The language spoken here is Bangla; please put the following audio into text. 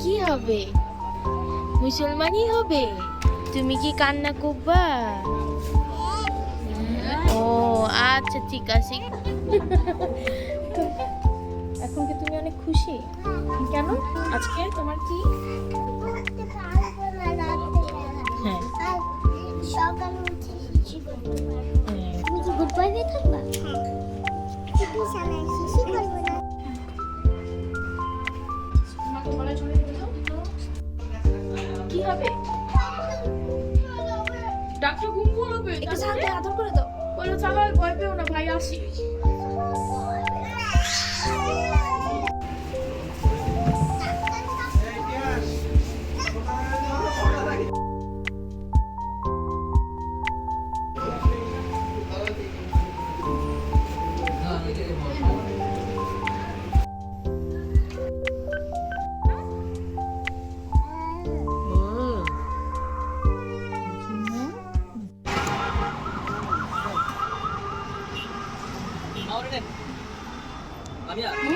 কি হবে? মুসলমানই হবে? তুমি কি কান্না করবা? ও আচ্ছা ঠিক আছে। তো এখন কি তুমি অনেক খুশি? কেন? আজকে তোমার কি? হ্যাঁ সকালে উঠে শিশি করতে পারবো। হ্যাঁ। তুমি কি গুড বয় হয়ে থাকবা? বিছানায় শিশি করবো না। কি হবে? ডাক্তার ঘুম পড়বে। একটু সাথে আদর করে দাও। বলো চলো ভয় পেও না ভাই আসি। Amia.